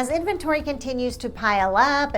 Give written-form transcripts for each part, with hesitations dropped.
As inventory continues to pile up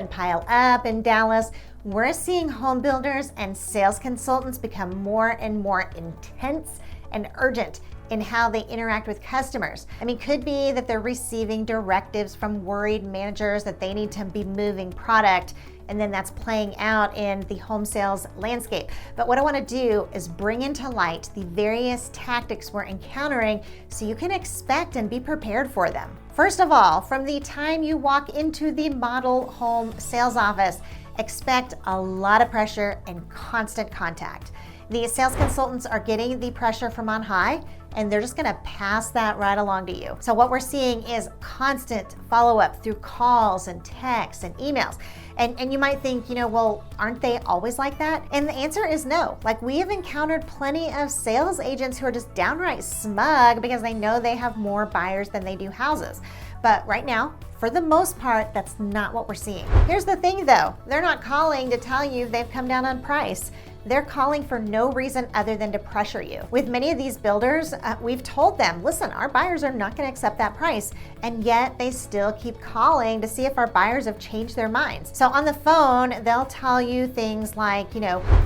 in Dallas, we're seeing home builders and sales consultants become more and more intense and urgent in how they interact with customers. I mean, could be that they're receiving directives from worried managers that they need to be moving product, and then that's playing out in the home sales landscape. But what I want to do is bring into light the various tactics we're encountering so you can expect and be prepared for them. First of all, from the time you walk into the model home sales office, expect a lot of pressure and constant contact. The sales consultants are getting the pressure from on high, and they're just gonna pass that right along to you. So what we're seeing is constant follow-up through calls and texts and emails. And you might think, well, aren't they always like that? And the answer is no. Like, we have encountered plenty of sales agents who are just downright smug because they know they have more buyers than they do houses. But right now, for the most part, that's not what we're seeing. Here's the thing though, they're not calling to tell you they've come down on price. They're calling for no reason other than to pressure you. With many of these builders, we've told them, listen, our buyers are not gonna accept that price, and yet they still keep calling to see if our buyers have changed their minds. So on the phone, they'll tell you things like,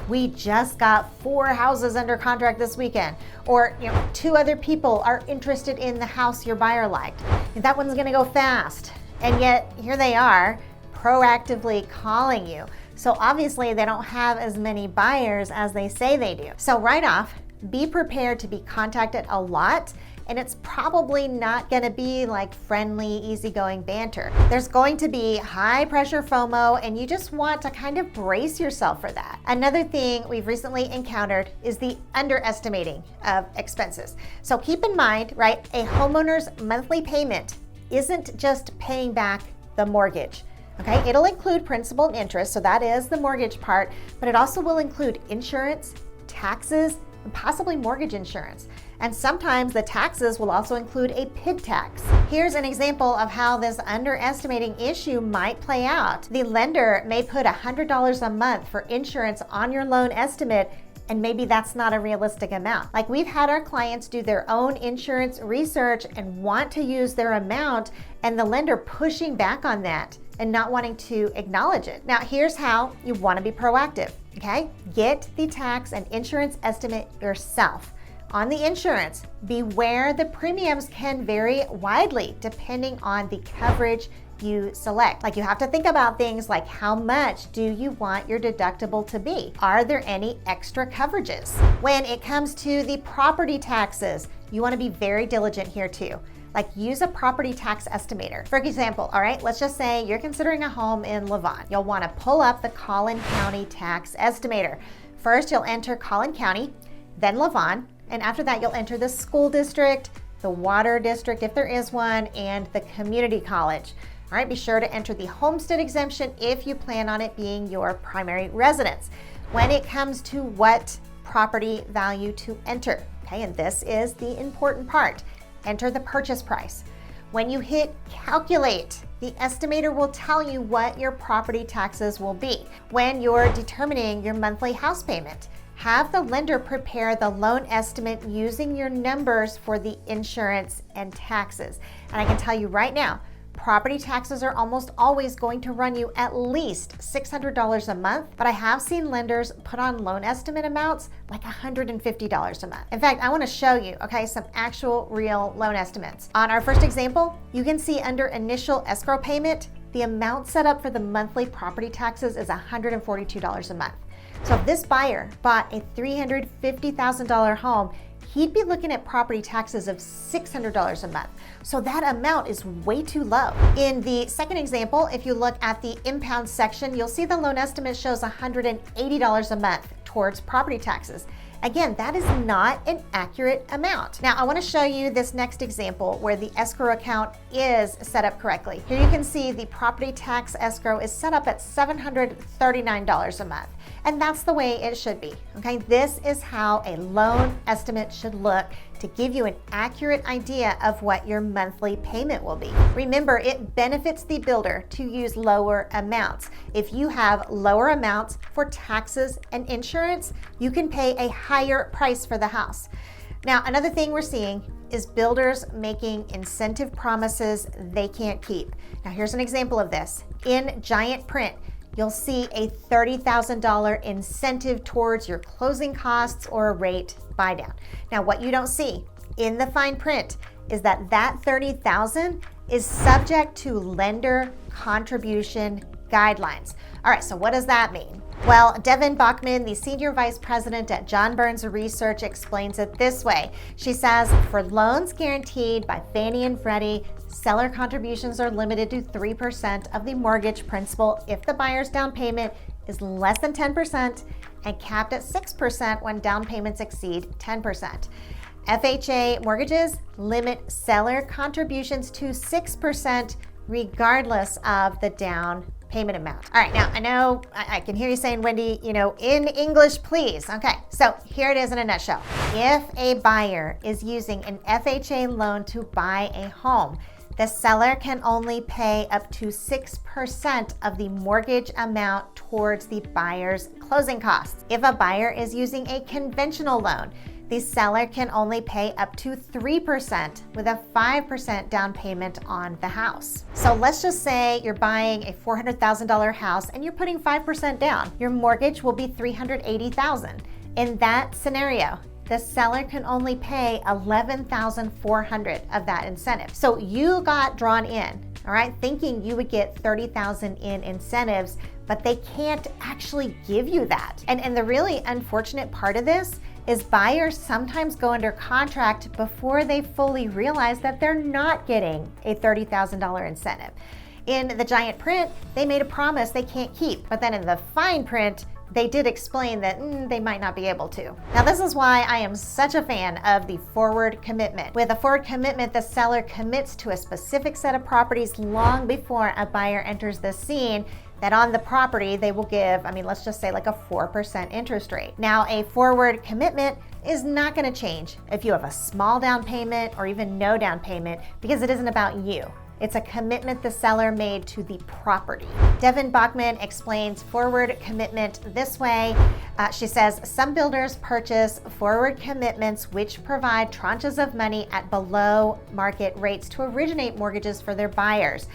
we just got 4 houses under contract this weekend, or 2 other people are interested in the house your buyer liked. That one's gonna go fast. And yet here they are, proactively calling you. So obviously they don't have as many buyers as they say they do. So right off, be prepared to be contacted a lot, and it's probably not gonna be like friendly, easygoing banter. There's going to be high pressure FOMO, and you just want to kind of brace yourself for that. Another thing we've recently encountered is the underestimating of expenses. So keep in mind, right, a homeowner's monthly payment isn't just paying back the mortgage. Okay, it'll include principal and interest, so that is the mortgage part, but it also will include insurance, taxes, and possibly mortgage insurance. And sometimes the taxes will also include a PID tax. Here's an example of how this underestimating issue might play out. The lender may put $100 a month for insurance on your loan estimate, and maybe that's not a realistic amount. Like, we've had our clients do their own insurance research and want to use their amount, and the lender pushing back on that and not wanting to acknowledge it. Now, here's how you want to be proactive, okay? Get the tax and insurance estimate yourself. On the insurance, beware the premiums can vary widely depending on the coverage you select. Like, you have to think about things like, how much do you want your deductible to be? Are there any extra coverages? When it comes to the property taxes, you want to be very diligent here too. Like, use a property tax estimator. For example, all right, let's just say you're considering a home in Levant. You'll want to pull up the Collin County tax estimator. First, you'll enter Collin County, then Levant, and after that, you'll enter the school district, the water district, if there is one, and the community college. All right, be sure to enter the homestead exemption if you plan on it being your primary residence. When it comes to what property value to enter, okay, and this is the important part, enter the purchase price. When you hit calculate, the estimator will tell you what your property taxes will be. When you're determining your monthly house payment, have the lender prepare the loan estimate using your numbers for the insurance and taxes. And I can tell you right now, property taxes are almost always going to run you at least $600 a month, but I have seen lenders put on loan estimate amounts like $150 a month. In fact, I want to show you, okay, some actual real loan estimates. On our first example, you can see under initial escrow payment, the amount set up for the monthly property taxes is $142 a month. So if this buyer bought a $350,000 home, he'd be looking at property taxes of $600 a month. So that amount is way too low. In the second example, if you look at the impound section, you'll see the loan estimate shows $180 a month towards property taxes. Again, that is not an accurate amount. Now, I want to show you this next example where the escrow account is set up correctly. Here you can see the property tax escrow is set up at $739 a month. And that's the way it should be, okay? This is how a loan estimate should look to give you an accurate idea of what your monthly payment will be. Remember, it benefits the builder to use lower amounts. If you have lower amounts for taxes and insurance, you can pay a higher price for the house. Now, another thing we're seeing is builders making incentive promises they can't keep. Now, here's an example of this. In giant print, you'll see a $30,000 incentive towards your closing costs or a rate buy down. Now, what you don't see in the fine print is that $30,000 is subject to lender contribution guidelines. All right, so what does that mean? Well, Devin Bachman, the Senior Vice President at John Burns Research, explains it this way. She says, for loans guaranteed by Fannie and Freddie, seller contributions are limited to 3% of the mortgage principal if the buyer's down payment is less than 10% and capped at 6% when down payments exceed 10%. FHA mortgages limit seller contributions to 6% regardless of the down payment amount. All right, now I know I can hear you saying, Wendy, in English, please. Okay, so here it is in a nutshell. If a buyer is using an FHA loan to buy a home, the seller can only pay up to 6% of the mortgage amount towards the buyer's closing costs. If a buyer is using a conventional loan, the seller can only pay up to 3% with a 5% down payment on the house. So let's just say you're buying a $400,000 house and you're putting 5% down. Your mortgage will be $380,000. In that scenario, the seller can only pay $11,400 of that incentive. So you got drawn in, all right, thinking you would get $30,000 in incentives, but they can't actually give you that. And the really unfortunate part of this is buyers sometimes go under contract before they fully realize that they're not getting a $30,000 incentive. In the giant print, they made a promise they can't keep, but then in the fine print, they did explain that they might not be able to. Now, this is why I am such a fan of the forward commitment. With a forward commitment, the seller commits to a specific set of properties long before a buyer enters the scene that on the property they will give, let's just say like a 4% interest rate. Now, a forward commitment is not gonna change if you have a small down payment or even no down payment because it isn't about you. It's a commitment the seller made to the property. Devin Bachman explains forward commitment this way. She says, some builders purchase forward commitments which provide tranches of money at below market rates to originate mortgages for their buyers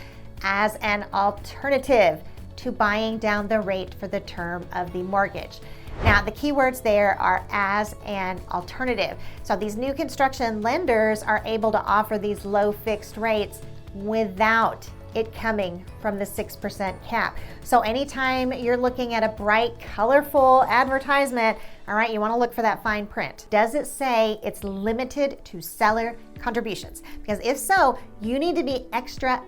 as an alternative to buying down the rate for the term of the mortgage. Now, the key words there are as an alternative. So these new construction lenders are able to offer these low fixed rates without it coming from the 6% cap. So anytime you're looking at a bright, colorful advertisement, all right, you want to look for that fine print. Does it say it's limited to seller contributions? Because if so, you need to be extra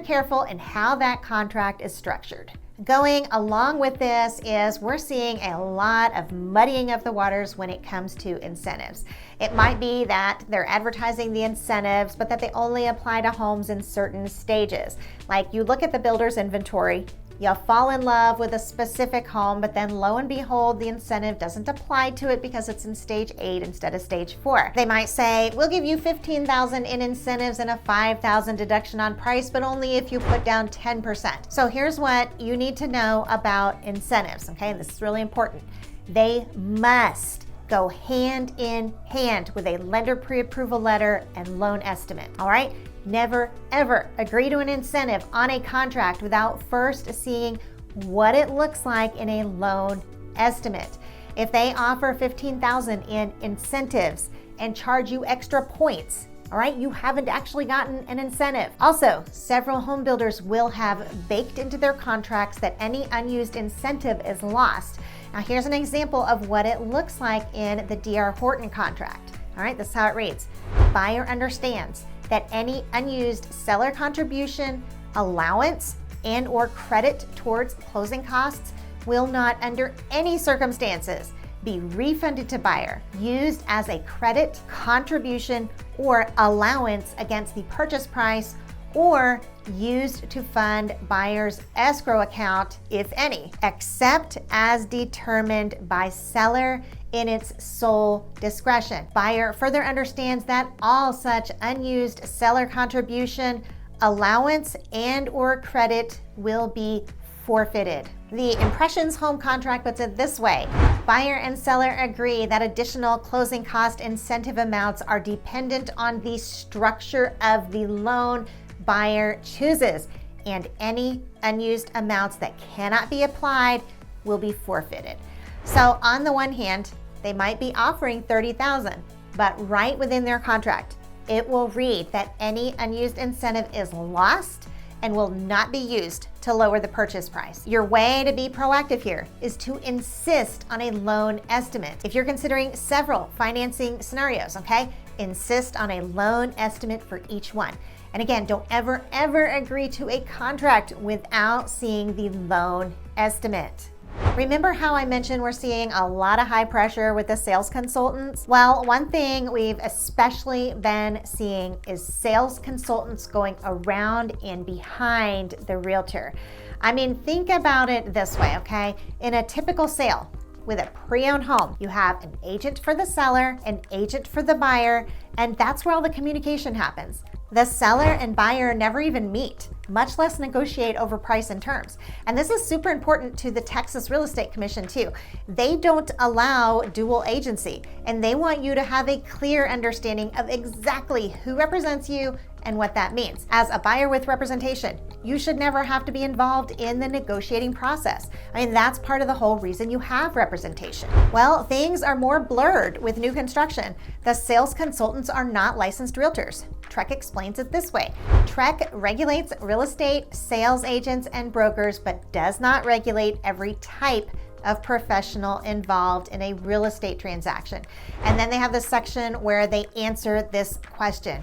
careful in how that contract is structured. Going along with this is we're seeing a lot of muddying of the waters when it comes to incentives. It might be that they're advertising the incentives, but that they only apply to homes in certain stages. Like you look at the builder's inventory, you'll fall in love with a specific home, but then lo and behold, the incentive doesn't apply to it because it's in stage 8 instead of stage 4. They might say, we'll give you $15,000 in incentives and a $5,000 deduction on price, but only if you put down 10%. So here's what you need to know about incentives, okay? This is really important. They must go hand in hand with a lender pre-approval letter and loan estimate, all right? Never, ever agree to an incentive on a contract without first seeing what it looks like in a loan estimate. If they offer $15,000 in incentives and charge you extra points, all right, you haven't actually gotten an incentive. Also, several home builders will have baked into their contracts that any unused incentive is lost. Now, here's an example of what it looks like in the D.R. Horton contract. All right, this is how it reads. Buyer understands that any unused seller contribution, allowance, and or credit towards closing costs will not under any circumstances be refunded to buyer, used as a credit, contribution, or allowance against the purchase price, or used to fund buyer's escrow account, if any, except as determined by seller in its sole discretion. Buyer further understands that all such unused seller contribution, allowance, and or credit will be forfeited. The Impressions Home Contract puts it this way. Buyer and seller agree that additional closing cost incentive amounts are dependent on the structure of the loan buyer chooses, and any unused amounts that cannot be applied will be forfeited. So on the one hand, they might be offering $30,000, but right within their contract, it will read that any unused incentive is lost and will not be used to lower the purchase price. Your way to be proactive here is to insist on a loan estimate. If you're considering several financing scenarios, okay, insist on a loan estimate for each one. And again, don't ever agree to a contract without seeing the loan estimate. Remember how I mentioned we're seeing a lot of high pressure with the sales consultants? Well, one thing we've especially been seeing is sales consultants going around and behind the realtor. I mean, think about it this way, okay? In a typical sale with a pre-owned home, you have an agent for the seller, an agent for the buyer, and that's where all the communication happens. The seller and buyer never even meet, much less negotiate over price and terms. And this is super important to the Texas Real Estate Commission too. They don't allow dual agency, and they want you to have a clear understanding of exactly who represents you and what that means. As a buyer with representation, you should never have to be involved in the negotiating process. I mean, that's part of the whole reason you have representation. Well, things are more blurred with new construction. The sales consultants are not licensed realtors. TREC explains it this way. TREC regulates real estate sales agents and brokers, but does not regulate every type of professional involved in a real estate transaction. And then they have this section where they answer this question.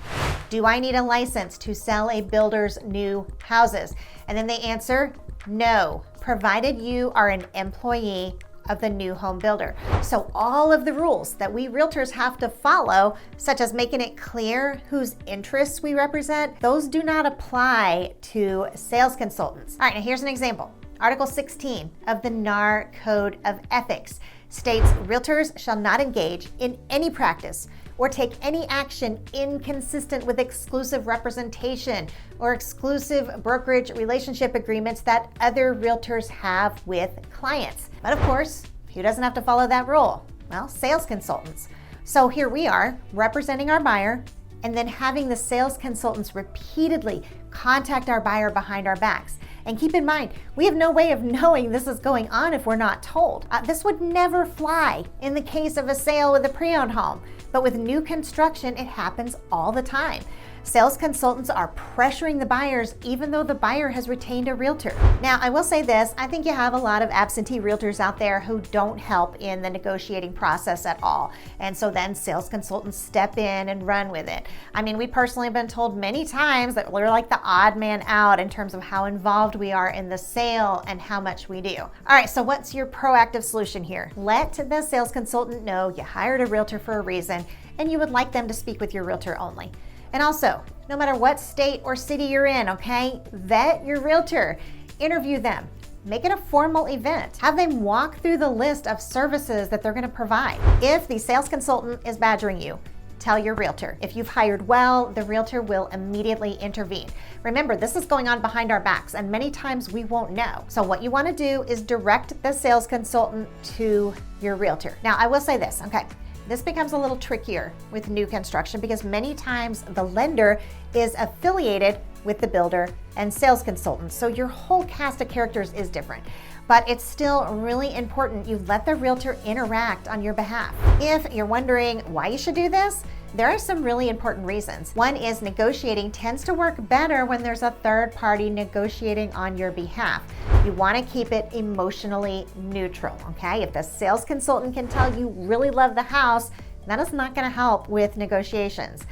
Do I need a license to sell a builder's new houses? And then they answer, no, provided you are an employee of the new home builder. So all of the rules that we realtors have to follow, such as making it clear whose interests we represent, those do not apply to sales consultants. All right, now here's an example. Article 16 of the NAR Code of Ethics states realtors shall not engage in any practice or take any action inconsistent with exclusive representation or exclusive brokerage relationship agreements that other realtors have with clients. But of course, who doesn't have to follow that rule? Well, sales consultants. So here we are representing our buyer and then having the sales consultants repeatedly contact our buyer behind our backs. And keep in mind, we have no way of knowing this is going on if we're not told. This would never fly in the case of a sale with a pre-owned home, but with new construction, it happens all the time. Sales consultants are pressuring the buyers even though the buyer has retained a realtor. Now, I will say this, I think you have a lot of absentee realtors out there who don't help in the negotiating process at all. And so then sales consultants step in and run with it. I mean, we personally have been told many times that we're like the odd man out in terms of how involved we are in the sale and how much we do. All right, so what's your proactive solution here? Let the sales consultant know you hired a realtor for a reason and you would like them to speak with your realtor only. And also, no matter what state or city you're in, okay, vet your realtor, interview them, make it a formal event, have them walk through the list of services that they're gonna provide. If the sales consultant is badgering you, tell your realtor. If you've hired well, the realtor will immediately intervene. Remember, this is going on behind our backs and many times we won't know. So what you wanna do is direct the sales consultant to your realtor. Now, I will say this, okay, this becomes a little trickier with new construction because many times the lender is affiliated with the builder and sales consultants. So your whole cast of characters is different. But it's still really important you let the realtor interact on your behalf. If you're wondering why you should do this, there are some really important reasons. One is negotiating tends to work better when there's a third party negotiating on your behalf. You want to keep it emotionally neutral, okay? If the sales consultant can tell you really love the house, that is not going to help with negotiations.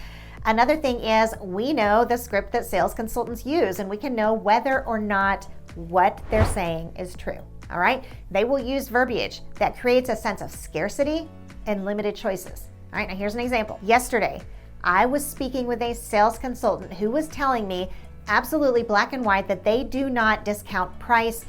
Another thing is we know the script that sales consultants use and we can know whether or not what they're saying is true, all right? They will use verbiage that creates a sense of scarcity and limited choices. All right, now here's an example. Yesterday, I was speaking with a sales consultant who was telling me absolutely black and white that they do not discount price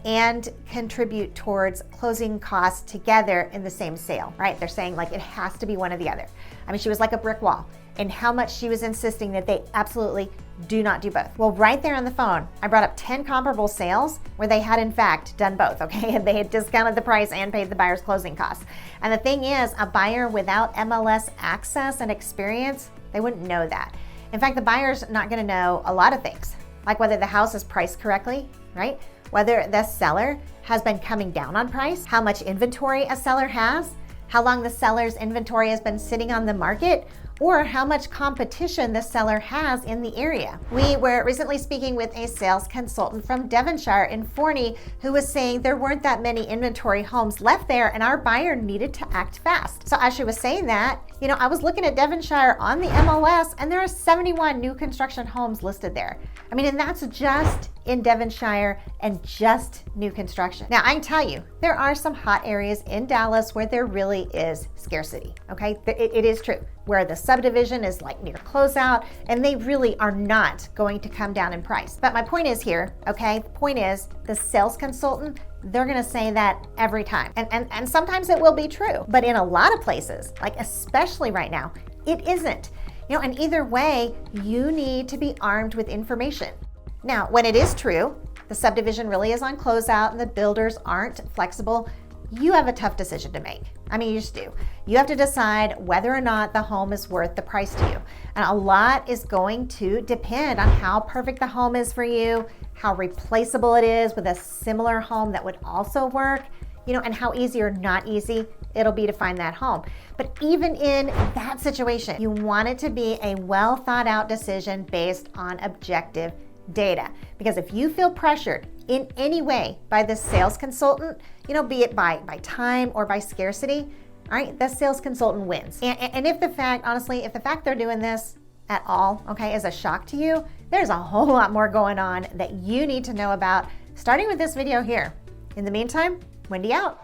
and contribute towards closing costs together in the same sale, right? They're saying like it has to be one or the other. I mean, she was like a brick wall in how much she was insisting that they absolutely do not do both. Well, right there on the phone, I brought up 10 comparable sales where they had in fact done both, okay? And they had discounted the price and paid the buyer's closing costs. And the thing is, a buyer without MLS access and experience, they wouldn't know that. In fact, the buyer's not gonna know a lot of things, like whether the house is priced correctly, right? Whether the seller has been coming down on price, how much inventory a seller has, how long the seller's inventory has been sitting on the market, or how much competition the seller has in the area. We were recently speaking with a sales consultant from Devonshire in Forney who was saying there weren't that many inventory homes left there and our buyer needed to act fast. So as she was saying that, I was looking at Devonshire on the MLS and there are 71 new construction homes listed there. And that's just in Devonshire and just new construction. Now, I can tell you, there are some hot areas in Dallas where there really is scarcity, okay? It is true, where the subdivision is like near closeout and they really are not going to come down in price. But my point is here, okay? The point is the sales consultant, they're gonna say that every time. And sometimes it will be true, but in a lot of places, like especially right now, it isn't. And either way, you need to be armed with information. Now, when it is true, the subdivision really is on closeout and the builders aren't flexible, you have a tough decision to make. You just do. You have to decide whether or not the home is worth the price to you. And a lot is going to depend on how perfect the home is for you, how replaceable it is with a similar home that would also work, and how easy or not easy it'll be to find that home. But even in that situation, you want it to be a well thought out decision based on objective data. Because if you feel pressured in any way by the sales consultant, be it by time or by scarcity, all right, the sales consultant wins. And if the fact they're doing this at all, okay, is a shock to you, there's a whole lot more going on that you need to know about, starting with this video here. In the meantime, Wendy out.